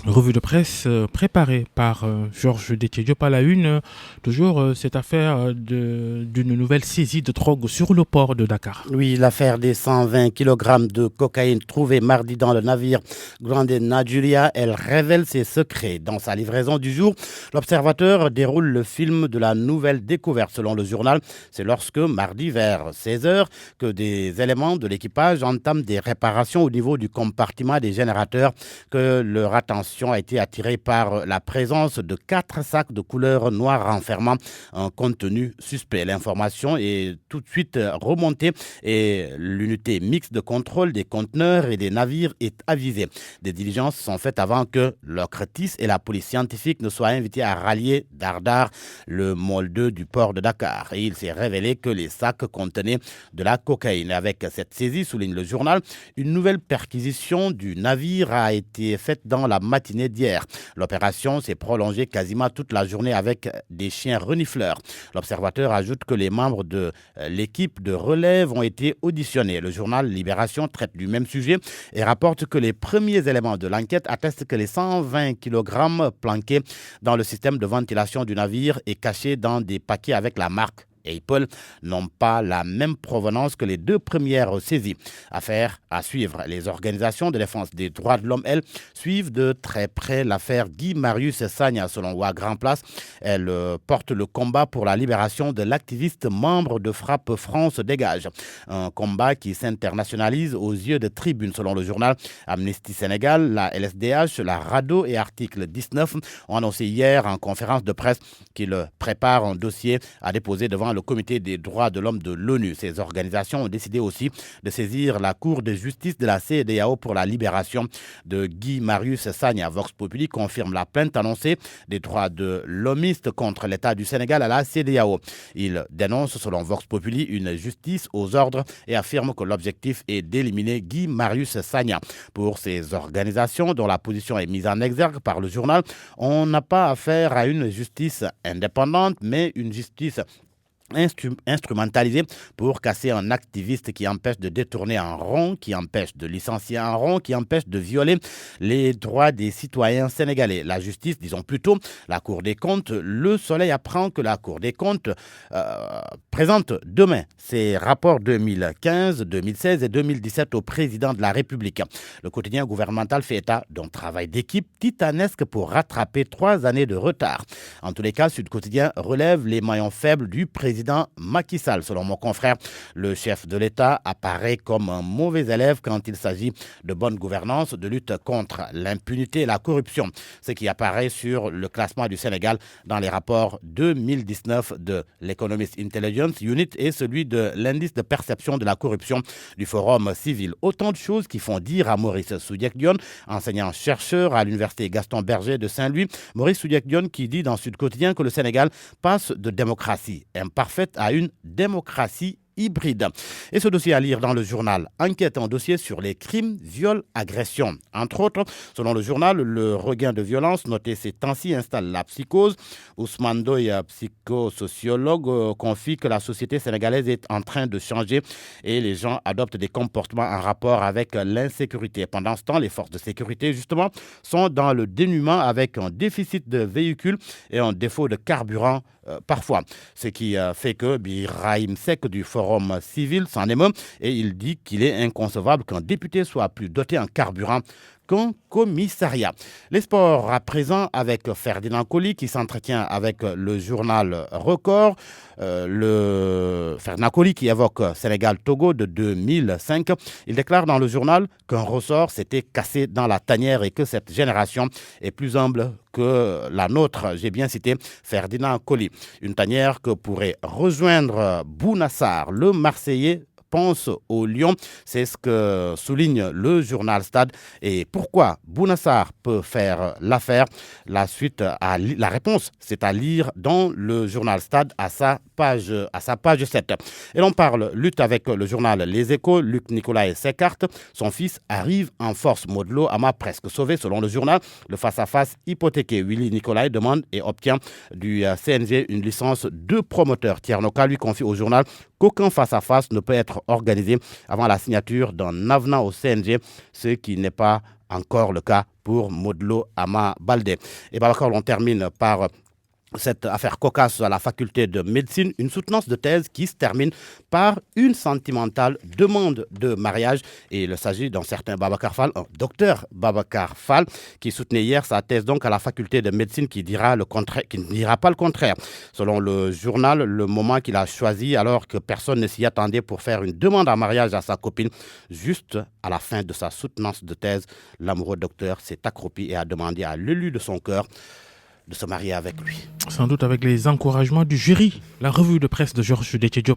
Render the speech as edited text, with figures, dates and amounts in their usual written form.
Revue de presse préparée par Georges Détié-Diop à la une. Toujours cette affaire d'une nouvelle saisie de drogue sur le port de Dakar. Oui, l'affaire des 120 kg de cocaïne trouvée mardi dans le navire Grande Najulia, elle révèle ses secrets. Dans sa livraison du jour, l'observateur déroule le film de la nouvelle découverte. Selon le journal, c'est lorsque, mardi vers 16h, que des éléments de l'équipage entament des réparations au niveau du compartiment des générateurs que leur attention a été attirée par la présence de 4 sacs de couleur noire renfermant un contenu suspect. L'information est tout de suite remontée et l'unité mixte de contrôle des conteneurs et des navires est avisée. Des diligences sont faites avant que l'OCRTIS et la police scientifique ne soient invités à rallier Dardar, le môle 2 du port de Dakar. Et il s'est révélé que les sacs contenaient de la cocaïne. Avec cette saisie, souligne le journal, une nouvelle perquisition du navire a été faite dans la matinée d'hier. L'opération s'est prolongée quasiment toute la journée avec des chiens renifleurs. L'observateur ajoute que les membres de l'équipe de relève ont été auditionnés. Le journal Libération traite du même sujet et rapporte que les premiers éléments de l'enquête attestent que les 120 kg planqués dans le système de ventilation du navire et cachés dans des paquets avec la marque Apple n'ont pas la même provenance que les deux premières saisies. Affaire à suivre. Les organisations de défense des droits de l'homme, elles, suivent de très près l'affaire Guy Marius Sagna. Selon Wa Grand Place, elle porte le combat pour la libération de l'activiste membre de Frappe France Dégage. Un combat qui s'internationalise aux yeux de Tribune. Selon le journal Amnesty Sénégal, la LSDH, la RADDHO et Article 19 ont annoncé hier en conférence de presse qu'ils préparent un dossier à déposer devant le comité des droits de l'homme de l'ONU. Ces organisations ont décidé aussi de saisir la Cour de justice de la CEDEAO pour la libération de Guy Marius Sagna. Vox Populi confirme la plainte annoncée des droits de l'homiste contre l'État du Sénégal à la CEDEAO. Il dénonce, selon Vox Populi, une justice aux ordres et affirme que l'objectif est d'éliminer Guy Marius Sagna. Pour ces organisations, dont la position est mise en exergue par le journal, on n'a pas affaire à une justice indépendante, mais une justice instrumentalisé pour casser un activiste qui empêche de détourner un rond, qui empêche de licencier un rond, qui empêche de violer les droits des citoyens sénégalais. La justice, disons plutôt la Cour des comptes. Le Soleil apprend que la Cour des comptes présente demain ses rapports 2015, 2016 et 2017 au président de la République. Le quotidien gouvernemental fait état d'un travail d'équipe titanesque pour rattraper 3 années de retard. En tous les cas, Sud Quotidien relève les maillons faibles du président Macky Sall. Selon mon confrère, le chef de l'État apparaît comme un mauvais élève quand il s'agit de bonne gouvernance, de lutte contre l'impunité et la corruption. Ce qui apparaît sur le classement du Sénégal dans les rapports 2019 de l'Economist Intelligence Unit et celui de l'indice de perception de la corruption du Forum civil. Autant de choses qui font dire à Maurice Soudieck-Dione, enseignant-chercheur à l'université Gaston Berger de Saint-Louis, Maurice Soudieck-Dione qui dit dans Sud Quotidien que le Sénégal passe de démocratie imparfaite à une démocratie hybride. Et ce dossier à lire dans le journal Enquête, un dossier sur les crimes, viols, agressions. Entre autres, selon le journal, le regain de violence noté ces temps-ci installe la psychose. Ousmane Doye, psychosociologue, confie que la société sénégalaise est en train de changer et les gens adoptent des comportements en rapport avec l'insécurité. Pendant ce temps, les forces de sécurité, justement, sont dans le dénuement avec un déficit de véhicules et un défaut de carburant parfois. Ce qui fait que Birahim Seck du Forum civil s'en émeut et il dit qu'il est inconcevable qu'un député soit plus doté en carburant qu'un commissariat. Les sports à présent avec Ferdinand Coly qui s'entretient avec le journal Record. Ferdinand Coly qui évoque Sénégal-Togo de 2005. Il déclare dans le journal qu'un ressort s'était cassé dans la tanière et que cette génération est plus humble que la nôtre. J'ai bien cité Ferdinand Coly. Une tanière que pourrait rejoindre Bouna Sarr, le Marseillais pense au Lion. C'est ce que souligne le journal Stade. Et pourquoi Bouna Sarr peut faire l'affaire? La réponse, c'est à lire dans le journal Stade à sa page 7. Et l'on parle lutte avec le journal Les Échos. Luc Nicolaï s'écarte. Son fils arrive en force. Modelo Ama presque sauvé. Selon le journal, le face-à-face hypothéqué. Willy Nicolaï demande et obtient du CNG une licence de promoteur. Tiernoka lui confie au journal qu'aucun face-à-face ne peut être organisé avant la signature d'un avenant au CNG, ce qui n'est pas encore le cas pour Modlo Ama Baldé. Et Babacar, on termine par cette affaire cocasse à la faculté de médecine, une soutenance de thèse qui se termine par une sentimentale demande de mariage. Et il s'agit d'un certain Babacar Fall, un docteur Babacar Fall, qui soutenait hier sa thèse donc à la faculté de médecine qui dira le contraire, qui ne dira pas le contraire. Selon le journal, le moment qu'il a choisi alors que personne ne s'y attendait pour faire une demande en mariage à sa copine, juste à la fin de sa soutenance de thèse, l'amoureux docteur s'est accroupi et a demandé à l'élu de son cœur de se marier avec lui. Sans doute avec les encouragements du jury. La revue de presse de Georges Déthié Diop.